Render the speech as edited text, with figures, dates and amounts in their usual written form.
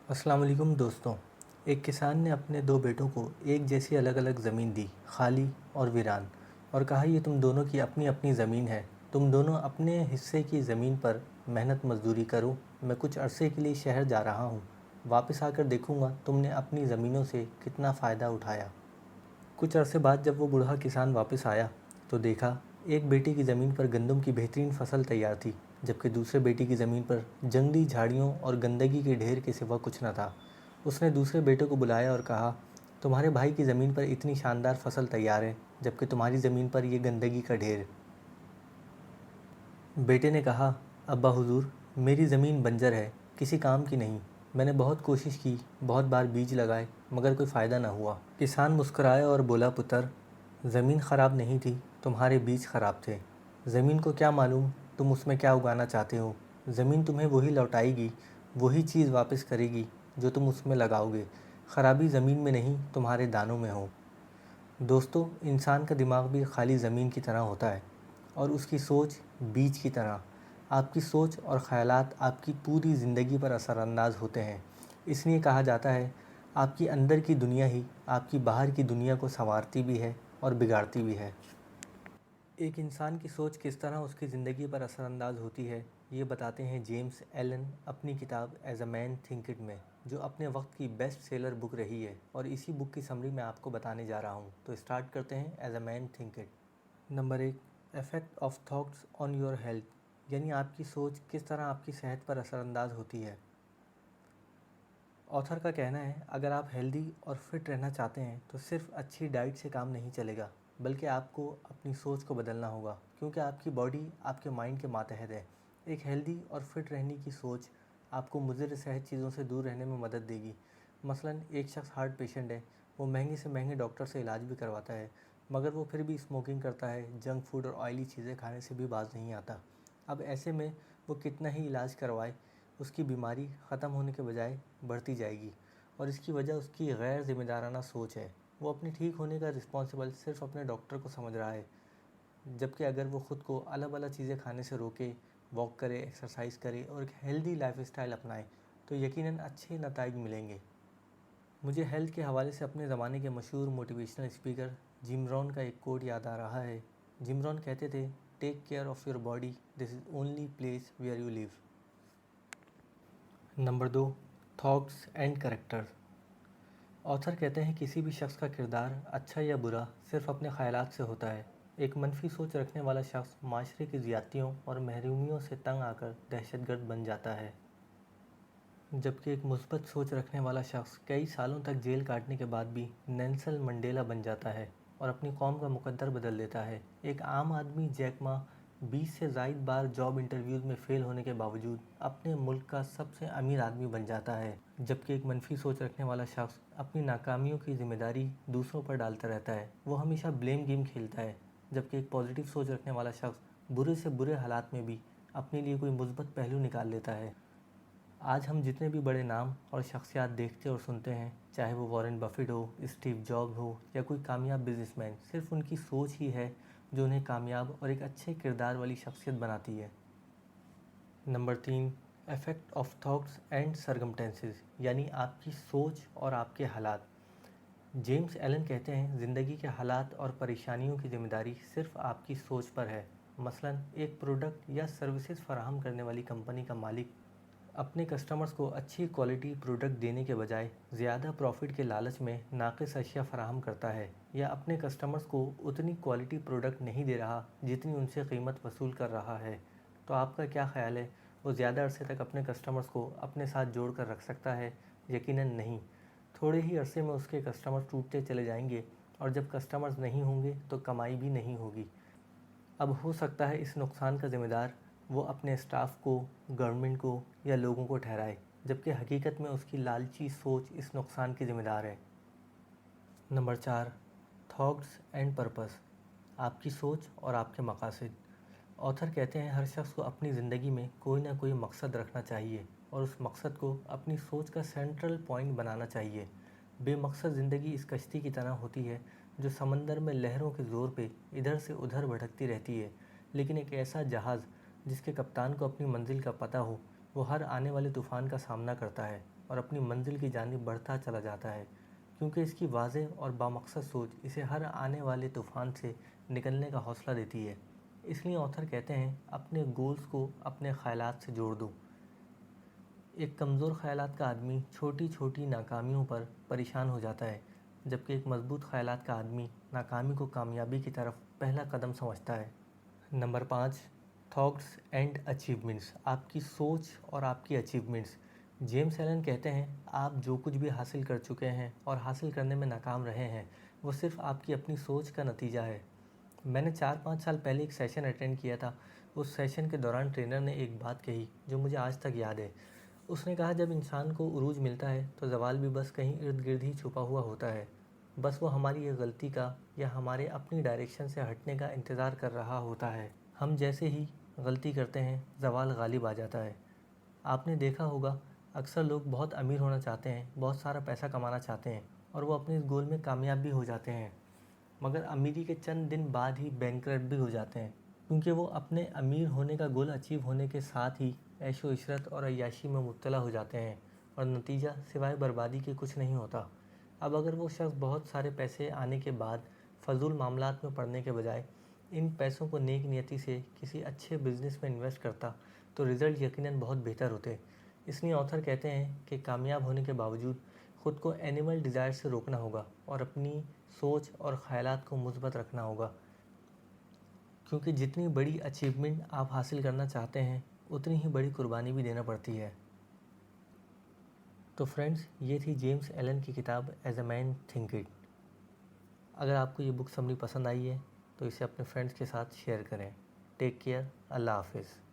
अस्सलाम वालेकुम दोस्तों। एक किसान ने अपने दो बेटों को एक जैसी अलग अलग ज़मीन दी, खाली और वीरान, और कहा ये तुम दोनों की अपनी अपनी ज़मीन है। तुम दोनों अपने हिस्से की ज़मीन पर मेहनत मजदूरी करो। मैं कुछ अरसे के लिए शहर जा रहा हूँ, वापस आकर देखूँगा तुमने अपनी ज़मीनों से कितना फ़ायदा उठाया। कुछ अरसे बाद जब वो बूढ़ा किसान वापस आया तो देखा एक बेटे की ज़मीन पर गंदम की बेहतरीन फसल तैयार थी, जबकि दूसरे बेटे की ज़मीन पर जंगली झाड़ियों और गंदगी के ढेर के सिवा कुछ न था। उसने दूसरे बेटे को बुलाया और कहा, तुम्हारे भाई की ज़मीन पर इतनी शानदार फसल तैयार है, जबकि तुम्हारी ज़मीन पर यह गंदगी का ढेर। बेटे ने कहा, अब्बा हुजूर, मेरी ज़मीन बंजर है, किसी काम की नहीं। मैंने बहुत कोशिश की, बहुत बार बीज लगाए, मगर कोई फ़ायदा न हुआ। किसान मुस्कुराया और बोला, पुत्र, ज़मीन ख़राब नहीं थी, तुम्हारे बीज ख़राब थे। ज़मीन को क्या मालूम तुम उसमें क्या उगाना चाहते हो। ज़मीन तुम्हें वही लौटाएगी, वही चीज़ वापस करेगी जो तुम उसमें लगाओगे। ख़राबी ज़मीन में नहीं, तुम्हारे दानों में हो। दोस्तों, इंसान का दिमाग भी खाली ज़मीन की तरह होता है और उसकी सोच बीज की तरह। आपकी सोच और ख़यालात आपकी पूरी ज़िंदगी पर असरअंदाज होते हैं। इसलिए कहा जाता है, आपकी अंदर की दुनिया ही आपकी बाहर की दुनिया को संवारती भी है और बिगाड़ती भी है। एक इंसान की सोच किस तरह उसकी ज़िंदगी पर असरअंदाज होती है, ये बताते हैं जेम्स एलन अपनी किताब as a man thinketh में, जो अपने वक्त की बेस्ट सेलर बुक रही है। और इसी बुक की समरी मैं आपको बताने जा रहा हूँ। तो स्टार्ट करते हैं as a man thinketh. Number 1, effect of thoughts on your health, यानी आपकी सोच किस तरह आपकी सेहत पर असरअंदाज होती है। ऑथर का कहना है, अगर आप हेल्दी और फिट रहना चाहते हैं तो सिर्फ अच्छी डाइट से काम नहीं चलेगा, बल्कि आपको अपनी सोच को बदलना होगा, क्योंकि आपकी बॉडी आपके माइंड के मातहत है। एक हेल्दी और फिट रहने की सोच आपको मुज़र सेहत चीज़ों से दूर रहने में मदद देगी। मसलन एक शख्स हार्ट पेशेंट है, वो महंगे से महंगे डॉक्टर से इलाज भी करवाता है, मगर वो फिर भी स्मोकिंग करता है, जंक फूड और ऑयली चीज़ें खाने से भी बाज नहीं आता। अब ऐसे में वो कितना ही इलाज करवाए, उसकी बीमारी ख़त्म होने के बजाय बढ़ती जाएगी, और इसकी वजह उसकी गैर ज़िम्मेदाराना सोच है। वो अपने ठीक होने का रिस्पॉन्सिबल सिर्फ अपने डॉक्टर को समझ रहा है, जबकि अगर वो ख़ुद को अलग अलग चीज़ें खाने से रोके, वॉक करे, एक्सरसाइज करे और एक हेल्दी लाइफस्टाइल अपनाए, तो यकीनन अच्छे नताइज मिलेंगे। मुझे हेल्थ के हवाले से अपने ज़माने के मशहूर मोटिवेशनल स्पीकर जिम रॉन का एक कोट याद आ रहा है। जिम रॉन कहते थे, take care of your body, this is only place where you live. Number 2, thoughts and characters. Author कहते हैं, किसी भी शख्स का किरदार अच्छा या बुरा सिर्फ अपने ख़यालात से होता है। एक मनफी सोच रखने वाला शख्स माशरे की ज़्यादतियों और महरूमियों से तंग आकर दहशतगर्द बन जाता है, जबकि एक मुस्बत सोच रखने वाला शख्स कई सालों तक जेल काटने के बाद भी नेल्सन मंडेला बन जाता है और अपनी कौम का मुकद्दर बदल देता है। एक आम आदमी जैक मा 20 से ज़ायद बार जॉब इंटरव्यूज़ में फ़ेल होने के बावजूद अपने मुल्क का सबसे अमीर आदमी बन जाता है, जबकि एक मनफी सोच रखने वाला शख्स अपनी नाकामियों की जिम्मेदारी दूसरों पर डालता रहता है। वो हमेशा ब्लेम गेम खेलता है, जबकि एक पॉजिटिव सोच रखने वाला शख्स बुरे से बुरे हालात में भी अपने लिए कोई मुस्बत पहलू निकाल लेता है। आज हम जितने भी बड़े नाम और शख्सियात देखते और सुनते हैं, चाहे वो वॉरेन बफेट हो, स्टीव जॉब हो या कोई कामयाब बिजनेसमैन, सिर्फ उनकी सोच ही है जो उन्हें कामयाब और एक अच्छे किरदार वाली शख्सियत बनाती है। Number 3, effect of thoughts and circumstances, यानी आपकी सोच और आपके हालात। जेम्स एलन कहते हैं, ज़िंदगी के हालात और परेशानियों की ज़िम्मेदारी सिर्फ आपकी सोच पर है। मसलन एक प्रोडक्ट या सर्विसेज फराहम करने वाली कंपनी का मालिक अपने कस्टमर्स को अच्छी क्वालिटी प्रोडक्ट देने के बजाय ज़्यादा प्रॉफिट के लालच में नाक़िस अशिया फराहम करता है, या अपने कस्टमर्स को उतनी क्वालिटी प्रोडक्ट नहीं दे रहा जितनी उनसे कीमत वसूल कर रहा है, तो आपका क्या ख़्याल है, वो ज़्यादा अरसे तक अपने कस्टमर्स को अपने साथ जोड़ कर रख सकता है? यकीनन नहीं। थोड़े ही अरसे में उसके कस्टमर्स टूटते चले जाएंगे, और जब कस्टमर्स नहीं होंगे तो कमाई भी नहीं होगी। अब हो सकता है इस नुकसान का ज़िम्मेदार वो अपने स्टाफ को, गवर्नमेंट को या लोगों को ठहराए, जबकि हकीकत में उसकी लालची सोच इस नुकसान की ज़िम्मेदार है। नंबर 4, थॉट्स एंड पर्पस, आपकी सोच और आपके मकासद। ऑथर कहते हैं, हर शख्स को अपनी ज़िंदगी में कोई ना कोई मकसद रखना चाहिए और उस मकसद को अपनी सोच का सेंट्रल पॉइंट बनाना चाहिए। बेमकसद ज़िंदगी इस कश्ती की तरह होती है जो समंदर में लहरों के ज़ोर पे इधर से उधर भटकती रहती है, लेकिन एक ऐसा जहाज़ जिसके कप्तान को अपनी मंजिल का पता हो, वो हर आने वाले तूफ़ान का सामना करता है। اور اپنی منزل کی جانب بڑھتا چلا جاتا ہے، کیونکہ اس کی واضح اور بامقصد سوچ اسے ہر آنے والے طوفان سے نکلنے کا حوصلہ دیتی ہے۔ اس لیے آتھر کہتے ہیں اپنے گولز کو اپنے خیالات سے جوڑ دو۔ ایک کمزور خیالات کا آدمی چھوٹی چھوٹی ناکامیوں پر پریشان ہو جاتا ہے، جبکہ ایک مضبوط خیالات کا آدمی ناکامی کو کامیابی کی طرف پہلا قدم سمجھتا ہے۔ نمبر 5، تھاٹس اینڈ اچیومنٹس، آپ کی سوچ اور آپ کی اچیومنٹس۔ جیمس ایلن کہتے ہیں آپ جو کچھ بھی حاصل کر چکے ہیں اور حاصل کرنے میں ناکام رہے ہیں وہ صرف آپ کی اپنی سوچ کا نتیجہ ہے۔ میں نے 4-5 سال پہلے ایک سیشن اٹینڈ کیا تھا۔ اس سیشن کے دوران ٹرینر نے ایک بات کہی جو مجھے آج تک یاد ہے۔ اس نے کہا جب انسان کو عروج ملتا ہے تو زوال بھی بس کہیں ارد گرد ہی چھپا ہوا ہوتا ہے، بس وہ ہماری ایک غلطی کا یا ہمارے اپنی ڈائریکشن سے ہٹنے کا انتظار کر رہا ہوتا ہے۔ ہم جیسے ہی غلطی کرتے ہیں زوال غالب آ جاتا ہے۔ آپ نے دیکھا ہوگا اکثر لوگ بہت امیر ہونا چاہتے ہیں، بہت سارا پیسہ کمانا چاہتے ہیں اور وہ اپنے اس گول میں کامیاب بھی ہو جاتے ہیں، مگر امیری کے چند دن بعد ہی بینکرپٹ بھی ہو جاتے ہیں، کیونکہ وہ اپنے امیر ہونے کا گول اچیو ہونے کے ساتھ ہی عیش و عشرت اور عیاشی میں مبتلا ہو جاتے ہیں اور نتیجہ سوائے بربادی کے کچھ نہیں ہوتا۔ اب اگر وہ شخص بہت سارے پیسے آنے کے بعد فضول معاملات میں پڑنے کے بجائے ان پیسوں کو نیک نیتی سے کسی اچھے بزنس میں انویسٹ کرتا تو رزلٹ یقیناً بہت بہتر ہوتے۔ اس لیے آتھر کہتے ہیں کہ کامیاب ہونے کے باوجود خود کو اینیمل ڈیزائر سے روکنا ہوگا اور اپنی سوچ اور خیالات کو مثبت رکھنا ہوگا، کیونکہ جتنی بڑی اچیومنٹ آپ حاصل کرنا چاہتے ہیں اتنی ہی بڑی قربانی بھی دینا پڑتی ہے۔ تو فرینڈز، یہ تھی جیمس ایلن کی کتاب as a man thinketh. اگر آپ کو یہ بک سمری پسند آئی ہے تو اسے اپنے فرینڈز کے ساتھ شیئر کریں۔ ٹیک کیئر، اللہ حافظ۔